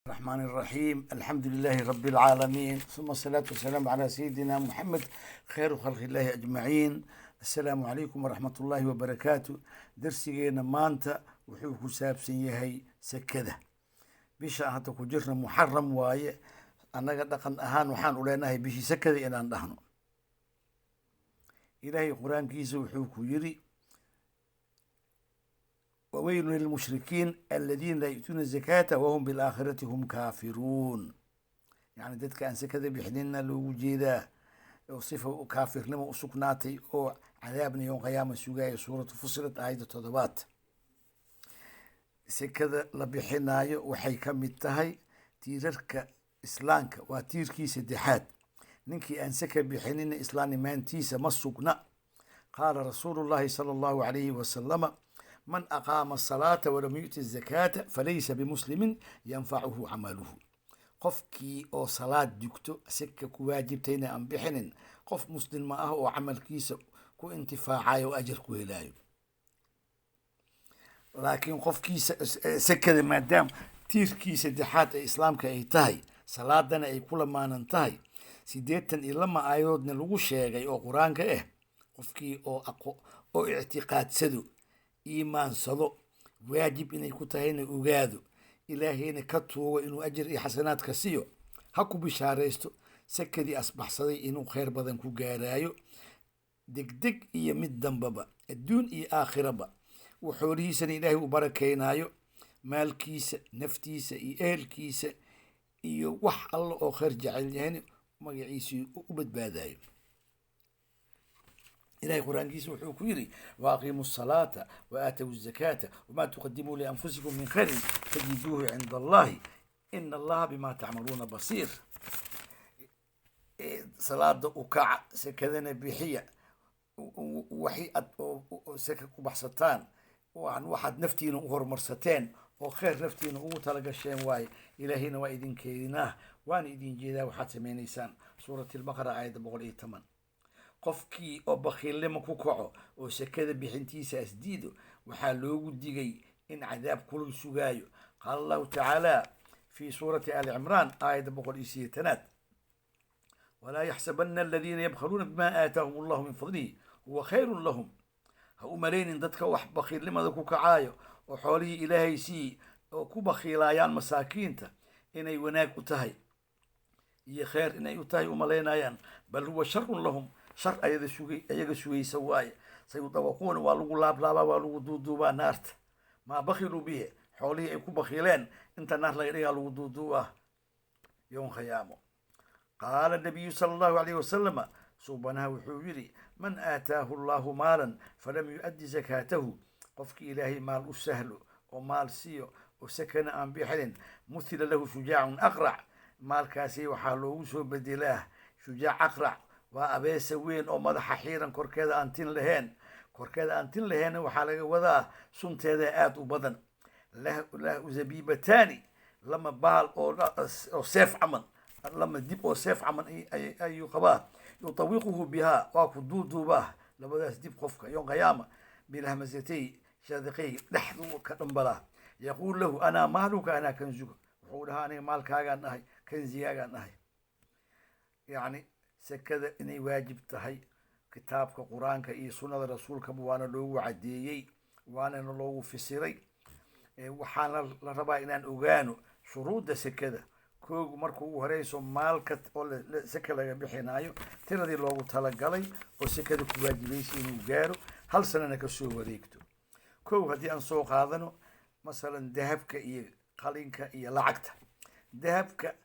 الرحمن الرحيم. الحمد لله رب العالمين، ثم الصلاة والسلام على سيدنا محمد خير خلق الله أجمعين. السلام عليكم ورحمة الله وبركاته. درسينا مانتا وحو كسابسن يهي سكده بيشا هاتا كجرنا محرم واي أنا قد دقن أهان وحان أوليناهي بيشي سكده إنان دهنو إلهي قرآن كيسو وحو كجري وويل للمشركين الذين لا يؤتون الزكاة وهم بالآخرة هم كافرون. يعني دتك أن سكذا بحدنا لو جيدا وصفه كافر لما أسكناتي أو عذابنا يوم قيامة سجاية سورة فصلت آية تضبات سكذا لبحناي وحي كم التهي تيرك إسلامك وتيركي سدحات ننكي أن سكى بحنين إسلام مان تيس مسكنا. قال رسول الله صلى الله عليه وسلم: من أقام الصلاة ولم يؤت الزكاة فليس بمسلم ينفعه عمله. قفكي أو صلاة دكتو سكة كواجبتين أم بحنن قف مسلم ما أو عمل كيس كو انتفاعي وأجر كويلايو. لكن قفكي سكة ما دام تير كيس دحات إسلام كأيتاي صلاة دنا أي كل ما ننتهي سيديتن إلا ما آيودنا لغو شيغي أو قرآن كأه قفكي أو اعتقاد سدو إيمان صدو واجب إني كتاهين أغادو إلهينا كتوه إنو أجر إي حسنات كسيو هكو بشاريستو سكدي أصبح صدي إنو خير بدن كو غارايو دق إيا مدن بابا الدون إي آخر با وحوريسن إلهي وبركينايو مال كيسة نفتيسة إي إيل كيسة إيو وح الله أو خير جعل يعني مقعيسي وبد بادايو. إلهي قرآن كيس وحكيري وأقيموا الصلاة وآتوا الزكاة وما تقدموا لأنفسكم من خير تجدوه عند الله إن الله بما تعملون بصير. صلاة وكع سكذنا بحية وحي سكك بحصتان وعن واحد نفتين وغر مرستين وخير نفتين وتلقى الشيء واي إلهينا وإذن كيناه وان إذن جيدا وحتى نيسان سورة البقرة آية 108. qofkii oo bakhiilnimo ku kaco oo sakada bixintiisa asdiido waxaa loogu digay in cadaab kulul sugaayo. qaala allahu tacaala fi suurati ali cimraan aayadda 108: walaa yaxsabanna aladiina yabkhaluuna bima aataahum allahu min fadlihi huwa khayrun lahum. ha u malaynin dadka wax bakhiilnimada ku kacaayo oo xoolihii ilaahay sii oo ku bakhiilaayaan masaakiinta inay wanaag u tahay iyo khayr inay u tahay u malaynayaan, bal huwa sharun lahum. شر أيها سوي سواي سيطوقون والو لاب لابا والو دودوبا نارت ما بخلوا به حولي يكون بخيلين انت نار لغيرها لو دودوبا يوم خيامه. قال النبي صلى الله عليه وسلم صوبنا وحويري: من آتاه الله مالا فلم يؤدي زكاته قفك إلهي مال السهل ومال سيو وسكن أن بحل مثل له شجاع أقرع مال كاسي وحالوه بدلاه شجاع أقرع وأبيس وين أو مدح حيرا كركذا أنتين لهن وحالة وذا سنت هذا آت وبدن له زبيبتان لما بال أو سيف عمن لما ديب أو سيف عمن أي قباه يطوقه بها وكدود به لما ذا ديب قفك يوم قيامة بالهمزتي شاذقي لحظه كنبلا يقول له: أنا مالك أنا كنزك. وقول: أنا مالك هذا نهي كنزي هذا نهي. يعني سكذا إني واجب تهي كتابك قرآنك إيه سنة رسولك وانا لو عديي وانا لو فسري وحانا لربا إنان أغانو شروط سكذا كوغ مركو هريسو مالك سكذا بحنايو تردي لو تلقلي وسكذا كواجبيس إنو غارو هل سنة كسو وريكتو كوغ هدي أنسو قادنو مثلا دهبك إيه قلينك إيه لعقت دهبك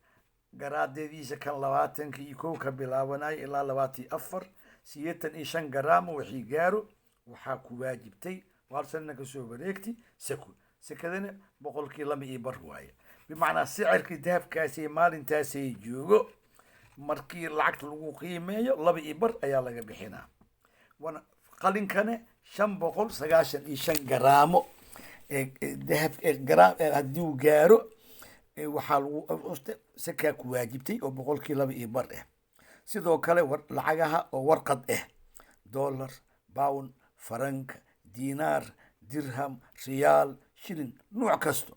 garaadadiisa kan 21 ka bilaabanay ilaa 24 5 garaam wixii gaaro waxaa ku waajibtay warsanna ka soo wareegti sakadana boqolkii lama ii bar waaye bimacnaa sicirkii dahabkaasi maalintaasi joogo markii lacagta lagu qiimeeyo laba ii bar ayaa laga bixinaa. wana qalinkana 595 garaamo dahab garaam haddii uu gaaro waxaa lagu sakaa ku waajibtay oo boqolkii laba ii bar sidoo kale lacagaha oo warqad dollar pound farank diinaar dirham riyaal shilin nooc kasto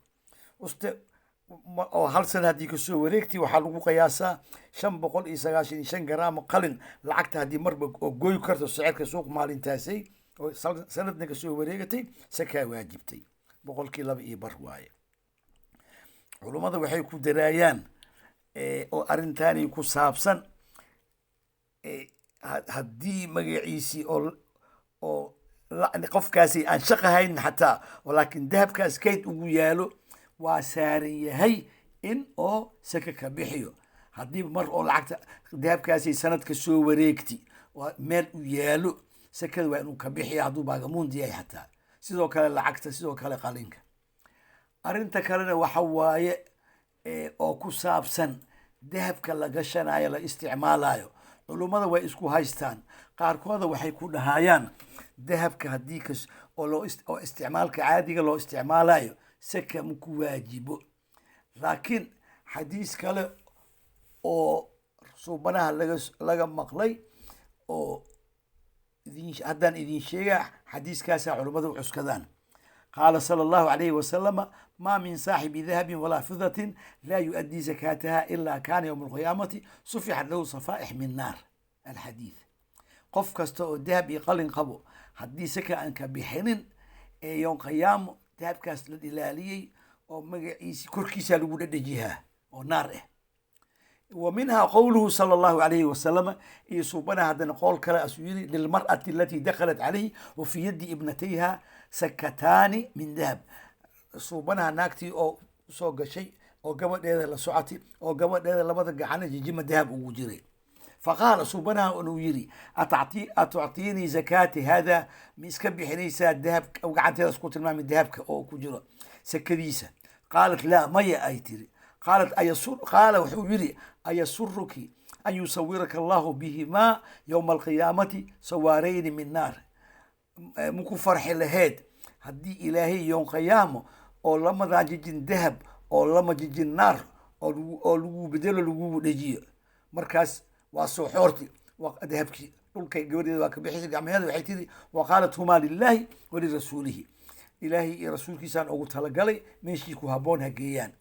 oo hal sana haddii kasoo wareegtay waxaa lagu qiyaasaa 595 garaam qalin lacagta haddii marba oo gooy karto sicirka suuq maalintaasay oo sanadna kasoo wareegatay sakaa waajibtay 2.2 waaye. culummada waxay ku daraayaan oo arrintaani ku saabsan haddii magaciisii oo qofkaasi aan shaqahayn xataa laakiin dahabkaas kayd ugu yaalo waa saaran yahay in oo saka ka bixiyo. haddii mar oo lacagta dahabkaasi sanadka soo wareegti meel u yaalo sakada waa inuu ka bixiya hadduu baagamuundi yahay xataa. sidoo kale lacagta, sidoo kale qalinka. arrinta kalena waxa waaye oo ku saabsan dahabka la gashanayo la isticmaalayo. culummada way isku haystaan. qaarkooda waxay ku dhahayaan dahabka haddii oo isticmaalka caadiga loo isticmaalayo saka ma ku waajibo. laakiin xadiis kale oo suubanaha laga maqlay oo haddaan idin sheega xadiiskaasaa culummada u cuskadaan. qaala sala allahu calayhi wasalama maa min saaxibi dahabin walaa fidatin laa yu-addii zakaataha ilaa kaana yowma alqiyaamati sufixat lahu safaaix min naar. alxadiid. qof kasta oo dahab iyo qalin qabo haddii saka aan ka bixinin yowm qiyaamo dahabkaas la ilaaliyey oo magaciisi korkiisaa lagu dhadhajihaa oo naar ah. ومنها قوله صلى الله عليه وسلم يصوبنا هذا نقول كلا أسويري للمرأة التي دخلت عليه وفي يد ابنتيها سكتان من ذهب. صوبنا ناكتي أو سوق شيء أو قبل هذا لسعتي أو قبل هذا لبضق عنه جيم ذهب وجري. فقال صوبنا أنويري أتعطيني زكاة هذا مسكب حنيسة الذهب أو قعدت أسكت الماء من الذهب أو كجرة سكريسة. قالت لا ما يأيتري. قالت قال وحويري أيسرك أن يصورك الله بهما يوم القيامة سوارين من نار. مكو فرح لهاد هدي إلهي يوم قيامه أو لما راججين ذهب أو لما جيجين نار أو لغو بدل لغو نجي مركز واسو حورتي وذهبك لكي قولي ذاك بحيث عم هذا وحيتي وقالت هما لله ولرسوله. إلهي رسولك سان أو تلقلي من شيكو هابون هقيان.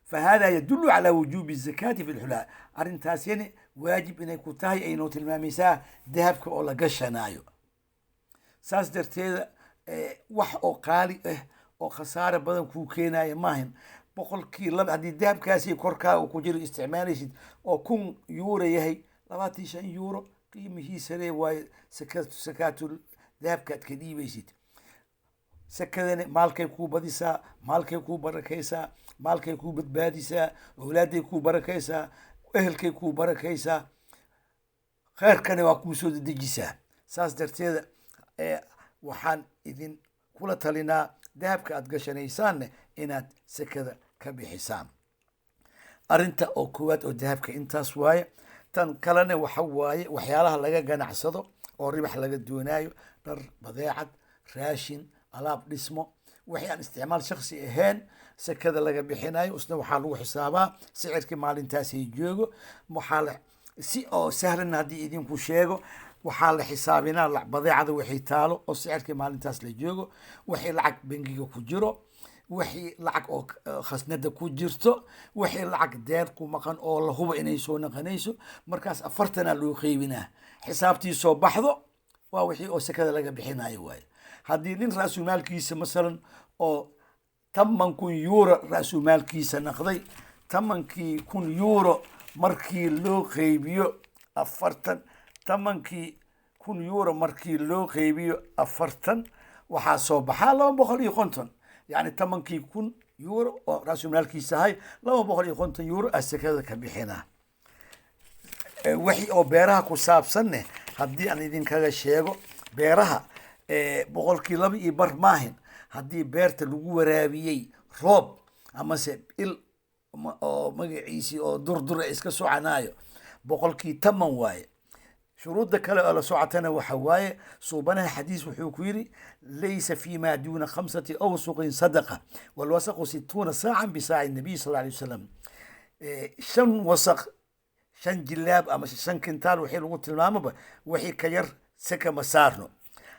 فهذا يدل على وجوب الزكاة في الحلاء. أرنتاس يعني واجب إن يكون تاهي أي نوت المامسة ذهبك أو لقشنايو. ساس درتيدا wax oo qaali oo khasaare badan ku keenaya maahan. boqolkii haddii dahabkaasi korkaa uu ku jiro isticmaalaysid oo 1,000 euro yahay 25 euro qiimihiisa waaye sakaatul dahabkaad ka dhiibaysid. sakadana maalkay kuu badisaa, maalkay kuu barakaysaa, maalkay kuu badbaadisaa, awlaaday kuu barakaysaa, ehelkay kuu barakaysaa, khayrkana waa kuu soo dedejisaa. saas darteeda waxaan idin kula talinaa dahabka aad gashanaysaanne inaad sakada ka bixisaan. arrinta oo koowaad oo dahabka intaas waaye. tan kalena waxa waaye waxyaalaha laga ganacsado oo ribax laga doonaayo: dhar, badeecad, raashin, alaab dhismo, wixii aan isticmaal shakhsi ahayn sakada laga bixinayo. isna waxaa lagu xisaabaa sicirkii maalintaasay joogo. si oo sahlan haddii idinku sheego waxaa la xisaabinaa badeecada wixii taalo oo sicirkii maalintaas la joogo, wixii lacag bangiga ku jiro, wixii lacag oo khasnada ku jirto, wixii lacag deer ku maqan oo la hubo inay soo naqanayso. markaas 40 loo qeybinaa. xisaabtii soo baxdo waa wixii oo sakada laga bixinayo waaye. haddii nin raasumaalkiisa masalan oo 10,000 euro raasumaalkiisa naqday, 10,000 euro markii loo qeybiyo 40 10,000 euro markii loo qeybiyo 40 waxaa soo baxaa 250. يعني 10,000 euro oo raasumaalkiisa hay 250 euro asakada ka bixinaa. wixii oo beeraha ku saabsanne haddii aan idinkaga sheego beeraha 2.2 maahin. haddii beerta lagu waraabiyey roob amase il oo magaciisii oo durdura iska soconaayo 10% waaye. shuruudda kale oo la socotana waxa waaye suubanaha xadiis wuxuu ku yiri laysa fiima duuna 5 awsuq sadaqa walwasaq 60 saacan bisaa'i nabi sallallahu alayhi wasallam. 5 wasaq 5 jilaab ama 5 kintaal wixii lagu tilmaamaba wixii ka yar saka ma saarno.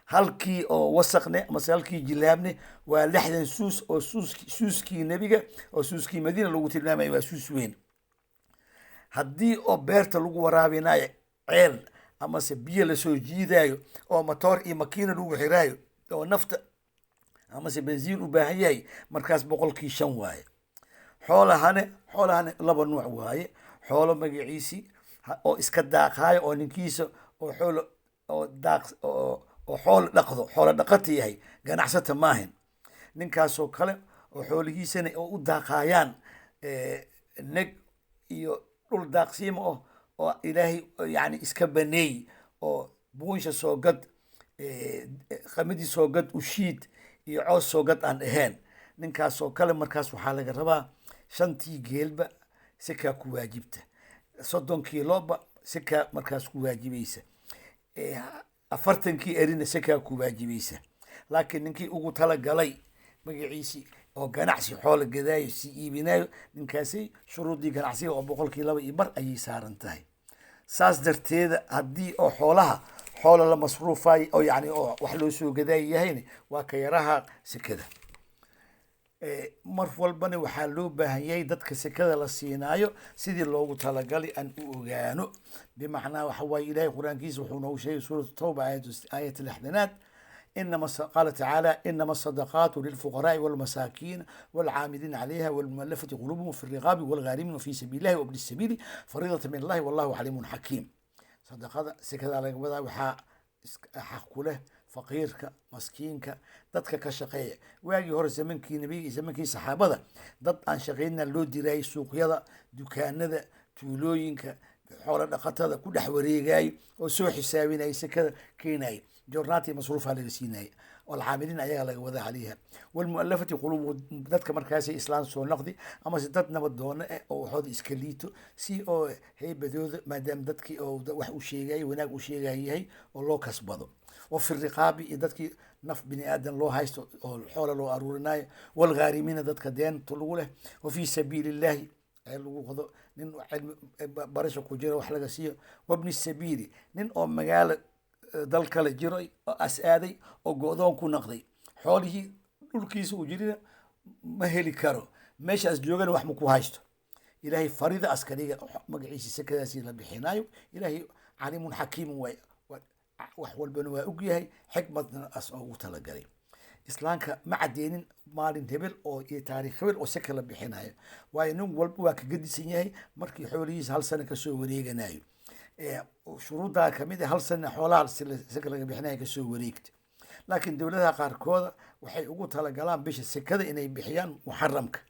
halkii oo wasaqne amase halkii jilaabne waa 60 suus oo suuskii nebiga oo suuskii madiina lagu tilmaamaya waa suus weyn. haddii oo beerta lagu waraabinayo ceel amase biyo lasoo jiidaayo oo matoor iyo makiina lagu xiraayo oo nafta amase benziin u baahan yahay markaas 5% waaye. xoolahane 2 nuuc waaye. xoolo magaciisi oo iska daaqaayo oo ninkiisa oo xoolo oo daaq oo xoolo dhaqdo xoolo dhaqata yahay ganacsata maahan. ninkaasoo kale oo xoolihiisana oo u daaqayaan neg iyo dhul daaqsiima oo ilaahay yani iska baneey oo buunsha soo gad qamadii soo gad ushiid iyo coos soo gad aan ahayn. ninkaasoo kale markaas waxaa laga rabaa 5 geelba sikaa ku waajibta, 30 kiiloba sikaa markaas ku waajibaysa, 40 erina sikaa ku waajibaysa. laakiin ninkii ugu talagalay magaciisi oo ganacsi xoolo gadaayo si iibinayo ninkaasi shuruudii ganacsiga oo 2% iyo bar ayay saaran tahay. saas darteeda haddii oo xoolo la masruufay oo yani oo wax loo soo gadaayo yahayna waa ka yaraha sekada. mar walbana waxaa loo baahan yahay dadka sekada la siinaayo sidii loogu talagalay aan u ogaano. bimacnaa waxa waaye ilaahay qur-aankiisa wuxuu noogu sheegay suuratu tawba aayat 60 إنما قال تعالى إنما الصدقات للفقراء والمساكين والعاملين عليها والمؤلفة قلوبهم في الرقاب والغارمين وفي سبيل الله وابن السبيل فريضة من الله والله عليم حكيم. صدقة سكذا على وضع وحا حق له فقيرك مسكينك dadka ka shaqeeya waagii hore zamankii nabiga zamankii saxaabada dad aan shaqeynna loo diray suuqyada dukaanada tuulooyinka xoolo dhaqatada ku dhex wareegay oo soo xisaabinay sekada keenay جورناتي مصروف على السيناء والعاملين أيها لجوذا عليها والمؤلفة قلوب ذاتك مركزي إسلام سو نقدي أما ستتنا بدون أو هذا إسكاليتو سي أو هي بدود ما دام ذاتك أو وح وشيء جاي وناق وشيء جاي هي والله كسبضه. وفي الرقاب ذاتك نف بني آدم الله هايستو أو الحول له أرورناي والغارمين ذاتك دين طلوله وفي سبيل الله علو نن علم برشة كجرا وحلقة سيا وابن السبيل نن أو مجال dal kale jiray oo as-aaday oo go'doon ku noqday xoolihii dhulkiisa uu jirina ma heli karo meeshaas joogana wax ma ku haysto. ilaahay farida askariga magaciisa sekadaasi la bixinayo ilaahay caliimun xakiimun waay wax walbana waa og yahay xikmadna as ugu talagalay. islaamka ma cadeenin maalin hebel oo iyo taariikh hebel oo seka la bixinayo waayo nin walba waa ka gadisan yahay markii xoolihiisa 1 sano kasoo wareeganayo. shuruuddaa kamid ah 1 sano xoolaha seka laga bixinayo kasoo wareegta. laakiin dowladaha qaarkooda waxay ugu talagalaan bisha sekada inay bixiyaan muxaramka.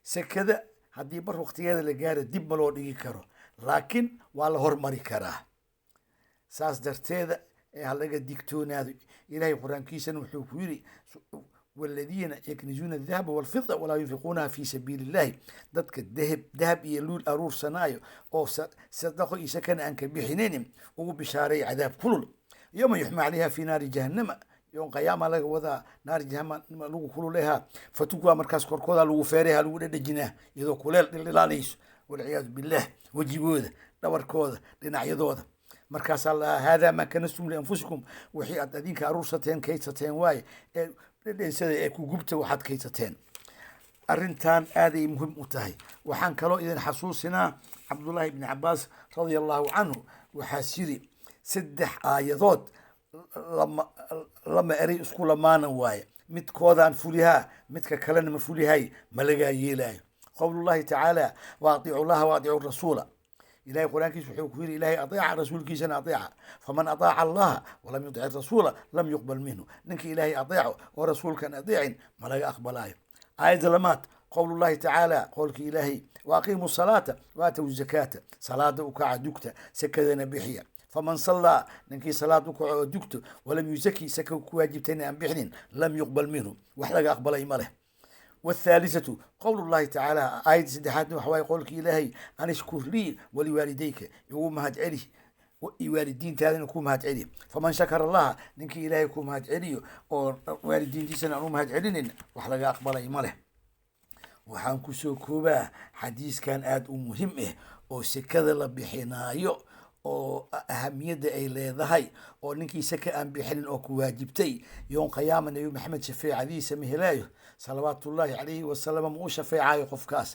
sekada haddii mar waqtigeeda la gaaro dib ma loo dhigi karo laakiin waa la hormari karaa. saas darteeda ha laga digtoonaado. ilaahay qur-aankiisana wuxuu ku yidhi والذين يكنزون الذهب والفضة ولا ينفقونها في سبيل الله dadka dahab iyo luul aruur sanaayo oo sadaqo iyo sakan aan ka bixinaynin ugu bishaaray cadaab kulul yawma yuhma عليها في نار جهنم يوم قيامة laga wadaa naar jahannam lagu kululeha fatuwa markaas korkooda lagu feereha lagu dhadhajinaa iyadoo kuleel dhilaalayso walciyaadu billah wajibooda dhabarkooda dhinacyadooda. markaas Allah hada ma kanastum li anfusikum wixii aad adinka aruursateen kaydsateen waaye dhensada ee ku gubta waxaad kaydsateen. arrintan aaday muhiim u tahay. waxaan kaloo idin xasuusinaa cabdullaahi ibni cabaas radiyallahu canhu waxaa siri 3 aayadood lama eray isku lamaanan waaye midkoodaan fulihaa midka kalena ma fulihay ma lagaa yeelaayo. qowlullahi tacaala wa atiicu llaha wa atiicu rasuula. إلهي قرآن كيس وحيو كوير إلهي أطيع رسول كيسنا أطيع فمن أطاع الله ولم يطيع الرسول لم يقبل منه. نك إلهي أطيعه ورسول كان أطيع ما لا يقبل آية زلمات قول الله تعالى قولك إلهي وأقيموا الصلاة وآتوا الزكاة صلاة وكع دكتة سكذنا بحيا فمن صلى نك صلاة وكع دكتة ولم يزكي سكوا واجبتين أم بحنين لم يقبل منه وحلق أقبل إيماله. والثالثة قول الله تعالى آية سدحات وحواي قولك إلهي أن اشكر لي ولوالديك يقوم هاد والدين تالي نكون هاد علي فمن شكر الله نك إلهي يكون هاد علي والدين دي سنة نكون هاد علي وحلقة أقبل إيماله. وحان كسو كوبا حديث كان آد مهم oo sekada la bixinaayo oo ahamiyadda ay leedahay oo ninkii saka aan bixinin oo ku waajibtay yoon qiyaama nabi maxamed shafeecadiisa ma helaayo salawaatullaahi calayhi wasalam ma u shafeecayo qofkaas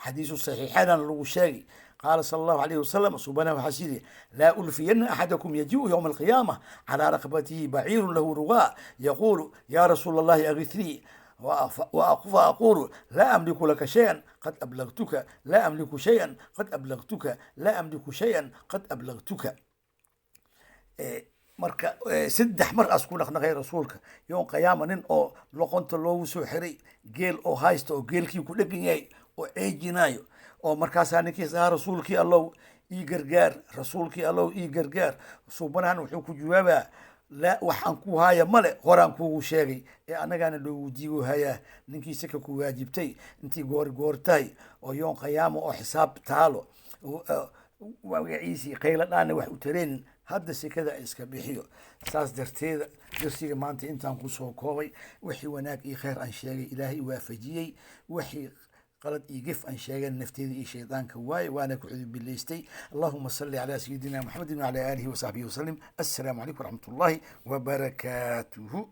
xadiisu saxiixadan lagu sheegay قال صلى الله عليه وسلم سبحانه وحسيده لا ألفين أحدكم يجيء يوم القيامة على رقبته بعير له رغاء يقول يا رسول الله أغثني فأقول لا أملك لك شيئا قد أبلغتك لا أملك شيئا قد أبلغتك لا أملك شيئا قد أبلغتك marka saddex mar asku dhaqnaqay rasuulka yoon qiyaama nin oo loqonta loogu soo xiray geel oo haysta oo geelkii ku dhegan yahay oo ceejinayo oo markaasaa ninkiis ahaa rasuulkii allow ii gargaar rasuulkii allow ii gargaar suubanahan wuxuu ku jawaabaa la waxaan ku haya male horaan kuugu sheegay ee annagaana loogu diigo hayaa ninkii saka ku waajibtay intii goortahay oo yoon qiyaama oo xisaab taalo magaciisii qayla dhaana wax u tareen hadda sekada iska bixiyo saas darteeda darsiga maanta intaan kusoo koobay wixii wanaag iyo khayr aan sheegay ilaahay waafajiyey wixii قلد يقف أن شيئا نفتيذ شيطان كواي وأنا كعذب بالليستي اللهم صل على سيدنا محمد وعلى آله وصحبه وسلم السلام عليكم ورحمة الله وبركاته.